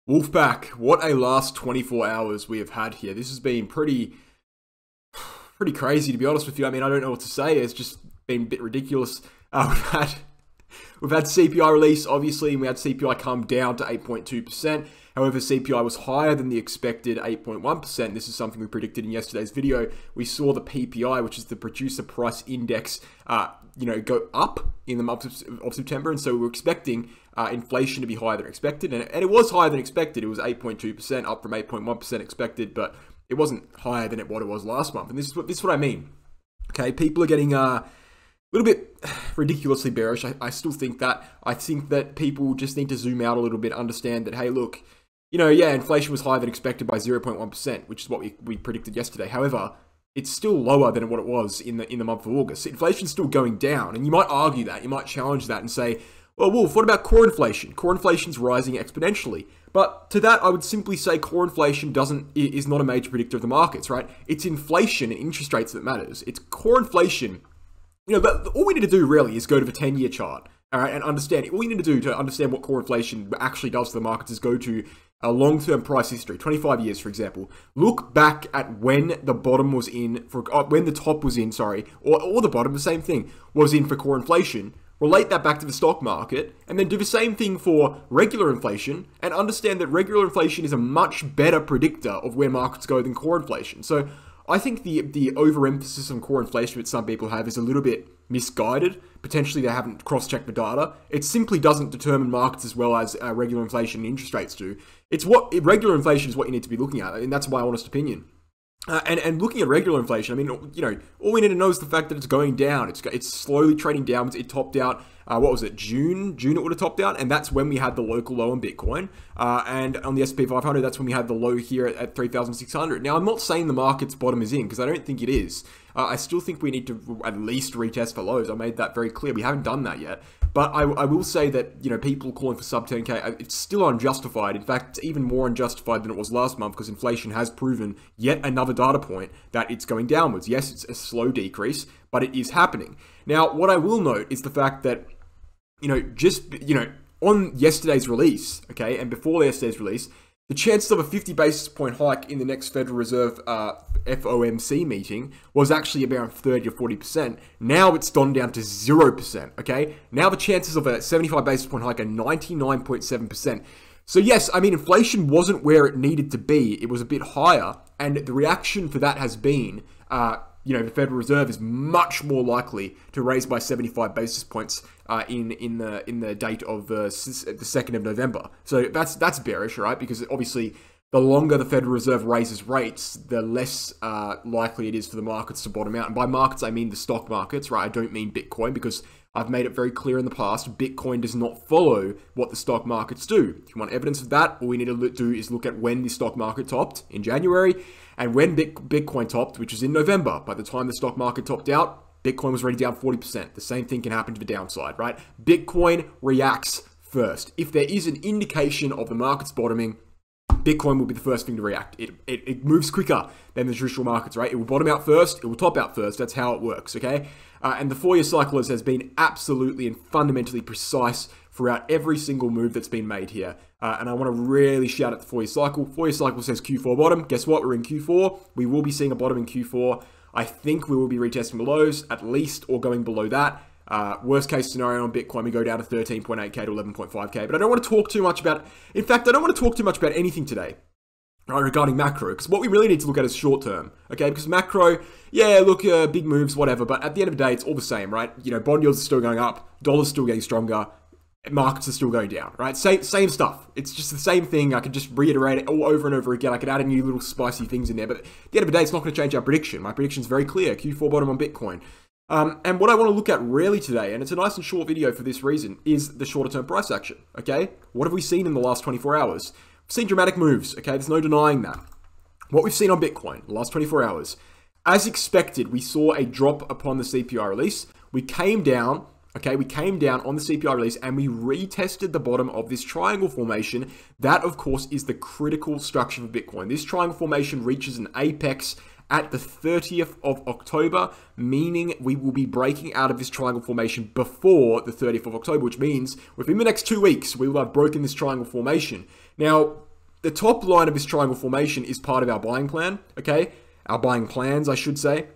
Wolfpack, what a last 24 hours we have had here. This has been pretty crazy, to be honest with you. I mean, I don't know what to say. It's just been a bit ridiculous. We've had CPI release, obviously, and we had CPI come down to 8.2%. However, CPI was higher than the expected 8.1%. This is something we predicted in yesterday's video. We saw the PPI, which is the Producer Price Index, go up in the month of September, and so we were expecting inflation to be higher than expected, and it was higher than expected. It was 8.2%, up from 8.1% expected, but it wasn't higher than what it was last month. And this is what I mean. Okay, people are getting a little bit ridiculously bearish. I still think that. I think that people just need to zoom out a little bit, understand that, hey, look, inflation was higher than expected by 0.1%, which is what we predicted yesterday. However, it's still lower than what it was in the month of August. Inflation's still going down, and you might argue that, you might challenge that and say, well, Wolf, what about core inflation? Core inflation's rising exponentially. But to that, I would simply say core inflation is not a major predictor of the markets, right? It's inflation and interest rates that matters. It's core inflation. But all we need to do really is go to the 10-year chart, all right, and understand it. All we need to do to understand what core inflation actually does to the markets is go to a long-term price history, 25 years, for example. Look back at when the bottom was in, when the top was in, or the bottom, the same thing, was in for core inflation. Relate that back to the stock market, and then do the same thing for regular inflation, and understand that regular inflation is a much better predictor of where markets go than core inflation. So I think the overemphasis on core inflation that some people have is a little bit misguided. Potentially they haven't cross-checked the data. It simply doesn't determine markets as well as regular inflation and interest rates do. Regular inflation is what you need to be looking at, and that's my honest opinion. And looking at regular inflation, I mean, all we need to know is the fact that it's going down. It's slowly trading downwards. It topped out, what was it, June? June it would have topped out, and that's when we had the local low on Bitcoin. And on the S&P 500, that's when we had the low here at 3,600. Now, I'm not saying the market's bottom is in, because I don't think it is. I still think we need to at least retest for lows. I made that very clear. We haven't done that yet. But I will say that, people calling for sub 10K, it's still unjustified. In fact, it's even more unjustified than it was last month, because inflation has proven yet another data point that it's going downwards. Yes, it's a slow decrease, but it is happening. Now, what I will note is the fact that, on yesterday's release, okay, and before yesterday's release, the chances of a 50 basis point hike in the next Federal Reserve FOMC meeting was actually around 30 to 40%. Now it's gone down to 0%, okay? Now the chances of a 75 basis point hike are 99.7%. So yes, I mean, inflation wasn't where it needed to be. It was a bit higher, and the reaction for that has been, the Federal Reserve is much more likely to raise by 75 basis points in the date of the 2nd of November. So that's bearish, right? Because obviously, the longer the Federal Reserve raises rates, the less likely it is for the markets to bottom out. And by markets, I mean the stock markets, right? I don't mean Bitcoin, because I've made it very clear in the past, Bitcoin does not follow what the stock markets do. If you want evidence of that, all we need to do is look at when the stock market topped in January, and when Bitcoin topped, which is in November. By the time the stock market topped out, Bitcoin was already down 40%. The same thing can happen to the downside, right? Bitcoin reacts first. If there is an indication of the markets bottoming, Bitcoin will be the first thing to react. It moves quicker than the traditional markets, right? It will bottom out first, it will top out first. That's how it works, okay? And the 4-year cycle has been absolutely and fundamentally precise throughout every single move that's been made here. And I want to really shout at the 4-year cycle. 4-year cycle says Q4 bottom. Guess what? We're in Q4. We will be seeing a bottom in Q4. I think we will be retesting the lows at least, or going below that. Worst case scenario on Bitcoin, we go down to 13.8K to 11.5K. But I don't want to talk too much about, in fact, I don't want to talk too much about anything today, right, regarding macro, because what we really need to look at is short term, okay? Because macro, yeah, look, big moves, whatever, but at the end of the day, it's all the same, right? Bond yields are still going up, dollar's still getting stronger, markets are still going down, right? Same stuff. It's just the same thing. I could just reiterate it all over and over again. I could add a new little spicy things in there, but at the end of the day, it's not going to change our prediction. My prediction's very clear. Q4 bottom on Bitcoin. And what I want to look at really today, and it's a nice and short video for this reason, is the shorter term price action, okay? What have we seen in the last 24 hours? We've seen dramatic moves, okay? There's no denying that. What we've seen on Bitcoin the last 24 hours, as expected, we saw a drop upon the CPI release. We came down, okay? We came down on the CPI release, and we retested the bottom of this triangle formation. That, of course, is the critical structure for Bitcoin. This triangle formation reaches an apex at the 30th of October, meaning we will be breaking out of this triangle formation before the 30th of October, which means within the next 2 weeks, we will have broken this triangle formation. Now, the top line of this triangle formation is part of our buying plan, okay? Our buying plans, I should say.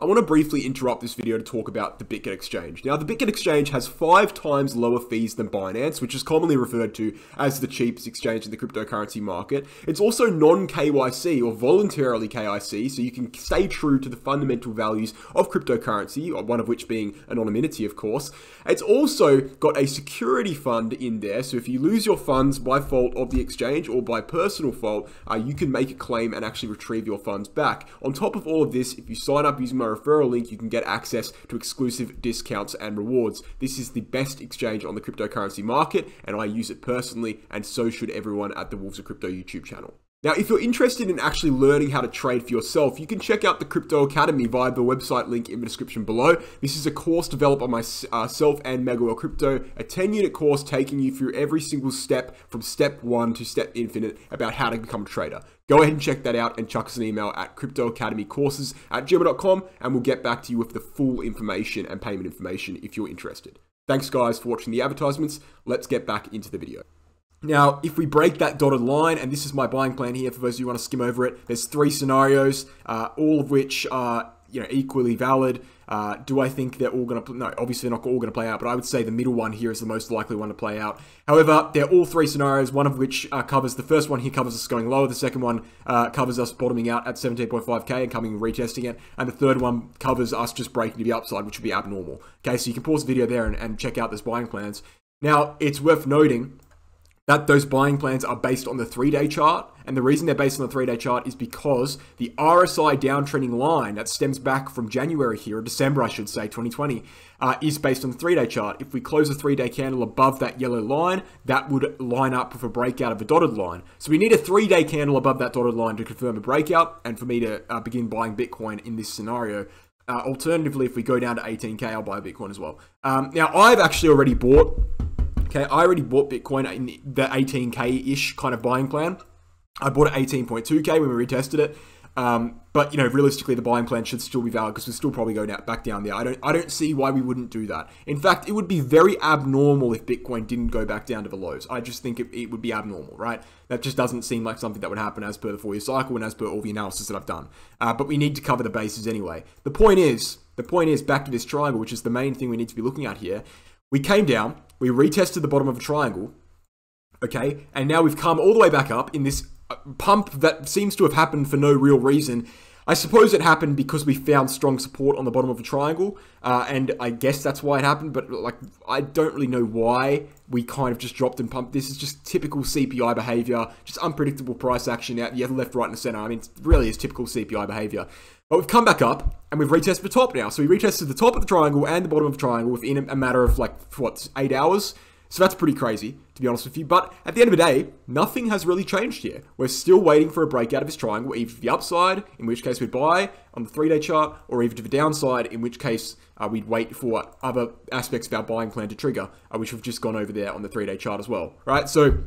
I want to briefly interrupt this video to talk about the BitGet exchange. Now, the BitGet exchange has 5 times lower fees than Binance, which is commonly referred to as the cheapest exchange in the cryptocurrency market. It's also non-KYC or voluntarily KYC, so you can stay true to the fundamental values of cryptocurrency, one of which being anonymity, of course. It's also got a security fund in there, so if you lose your funds by fault of the exchange or by personal fault, you can make a claim and actually retrieve your funds back. On top of all of this, if you sign up using my referral link, you can get access to exclusive discounts and rewards. This is the best exchange on the cryptocurrency market, and I use it personally, and so should everyone at the Wolves of Crypto YouTube channel. Now, if you're interested in actually learning how to trade for yourself, you can check out the Crypto Academy via the website link in the description below. This is a course developed by myself and Megawell Crypto, a 10-unit course taking you through every single step from step 1 to step infinite about how to become a trader. Go ahead and check that out and chuck us an email at cryptoacademycourses@gmail.com, and we'll get back to you with the full information and payment information if you're interested. Thanks guys for watching the advertisements. Let's get back into the video. Now, if we break that dotted line, and this is my buying plan here for those of you who want to skim over it, there's 3 scenarios, all of which are equally valid. Do I think they're all going to, no, obviously they're not all going to play out, but I would say the middle one here is the most likely one to play out. However, they're all 3 scenarios, one of which covers, the first one here covers us going lower, the second one covers us bottoming out at 17.5k and coming and retesting it, and the third one covers us just breaking to the upside, which would be abnormal. Okay, so you can pause the video there and check out those buying plans. Now, it's worth noting that those buying plans are based on the 3-day chart, and the reason they're based on the 3-day chart is because the RSI downtrending line that stems back from January here, or December I should say, 2020, is based on the 3-day chart. If we close a 3-day candle above that yellow line, that would line up with a breakout of a dotted line. So we need a 3-day candle above that dotted line to confirm a breakout, and for me to begin buying Bitcoin in this scenario. Alternatively, if we go down to 18k, I'll buy Bitcoin as well. Now, I've actually already bought... Okay, I already bought Bitcoin in the 18k-ish kind of buying plan. I bought it 18.2k when we retested it. But realistically, the buying plan should still be valid because we'll still probably go back down there. I don't see why we wouldn't do that. In fact, it would be very abnormal if Bitcoin didn't go back down to the lows. I just think it would be abnormal, right? That just doesn't seem like something that would happen as per the 4-year cycle and as per all the analysis that I've done. But we need to cover the bases anyway. The point is back to this triangle, which is the main thing we need to be looking at here. We came down, we retested the bottom of a triangle, okay, and now we've come all the way back up in this pump that seems to have happened for no real reason. I suppose it happened because we found strong support on the bottom of a triangle, and I guess that's why it happened, but I don't really know why we kind of just dropped and pumped. This is just typical CPI behavior, just unpredictable price action out the left, right, and the center. I mean, it really is typical CPI behavior. But we've come back up, and we've retested the top now. So we retested the top of the triangle and the bottom of the triangle within a matter of 8 hours? So that's pretty crazy, to be honest with you. But at the end of the day, nothing has really changed here. We're still waiting for a breakout of this triangle, either to the upside, in which case we'd buy on the 3-day chart, or either to the downside, in which case we'd wait for other aspects of our buying plan to trigger, which we've just gone over there on the 3-day chart as well, right? So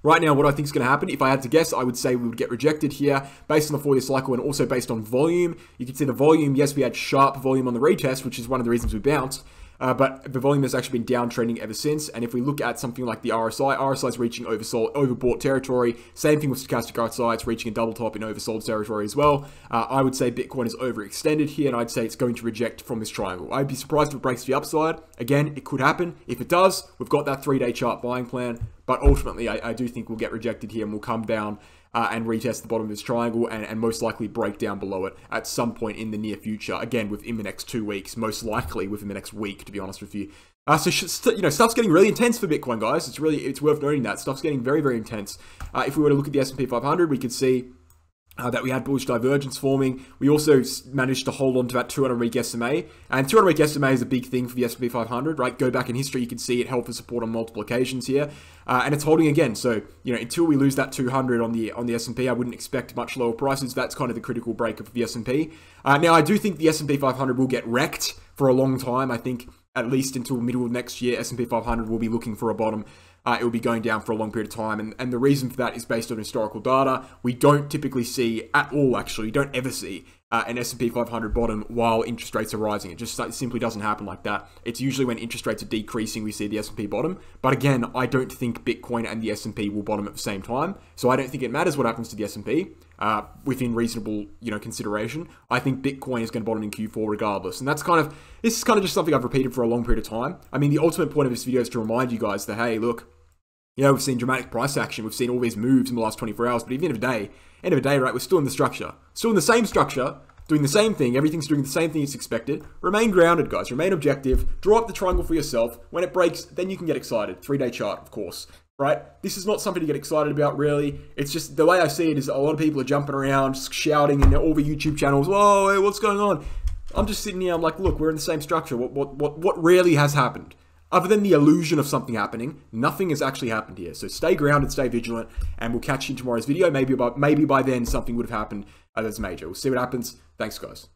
right now, what I think is going to happen, if I had to guess, I would say we would get rejected here based on the 4-year cycle and also based on volume. You can see the volume, yes, we had sharp volume on the retest, which is one of the reasons we bounced. But the volume has actually been downtrending ever since. And if we look at something like the RSI is reaching overbought territory. Same thing with stochastic RSI, it's reaching a double top in oversold territory as well. I would say Bitcoin is overextended here, and I'd say it's going to reject from this triangle. I'd be surprised if it breaks the upside. Again, it could happen. If it does, we've got that 3-day chart buying plan. But ultimately, I do think we'll get rejected here and we'll come down and retest the bottom of this triangle and most likely break down below it at some point in the near future. Again, within the next 2 weeks, most likely within the next week, to be honest with you. So stuff's getting really intense for Bitcoin, guys. It's worth noting that stuff's getting very, very intense. If we were to look at the S&P 500, we could see that we had bullish divergence forming. We also managed to hold on to that 200-week SMA. And 200-week SMA is a big thing for the S&P 500, right? Go back in history, you can see it held for support on multiple occasions here. And it's holding again. So, until we lose that 200 on the S&P, I wouldn't expect much lower prices. That's kind of the critical break of the S&P. Now, I do think the S&P 500 will get wrecked for a long time. I think at least until middle of next year, S&P 500 will be looking for a bottom. It will be going down for a long period of time. And the reason for that is based on historical data. We don't typically see at all, actually, we don't ever see an S&P 500 bottom while interest rates are rising. It just simply doesn't happen like that. It's usually when interest rates are decreasing, we see the S&P bottom. But again, I don't think Bitcoin and the S&P will bottom at the same time. So I don't think it matters what happens to the S&P within reasonable, consideration. I think Bitcoin is going to bottom in Q4 regardless. And this is kind of just something I've repeated for a long period of time. I mean, the ultimate point of this video is to remind you guys that, hey, look, we've seen dramatic price action. We've seen all these moves in the last 24 hours. But at the end of the day, right, we're still in the structure. Still in the same structure, doing the same thing. Everything's doing the same thing as expected. Remain grounded, guys. Remain objective. Draw up the triangle for yourself. When it breaks, then you can get excited. 3-day chart, of course. Right? This is not something to get excited about, really. It's just the way I see it is a lot of people are jumping around, shouting in all the YouTube channels, whoa, hey, what's going on? I'm just sitting here, I'm like, look, we're in the same structure. What really has happened? Other than the illusion of something happening, nothing has actually happened here. So stay grounded, stay vigilant, and we'll catch you in tomorrow's video. Maybe by then something would have happened that's major. We'll see what happens. Thanks, guys.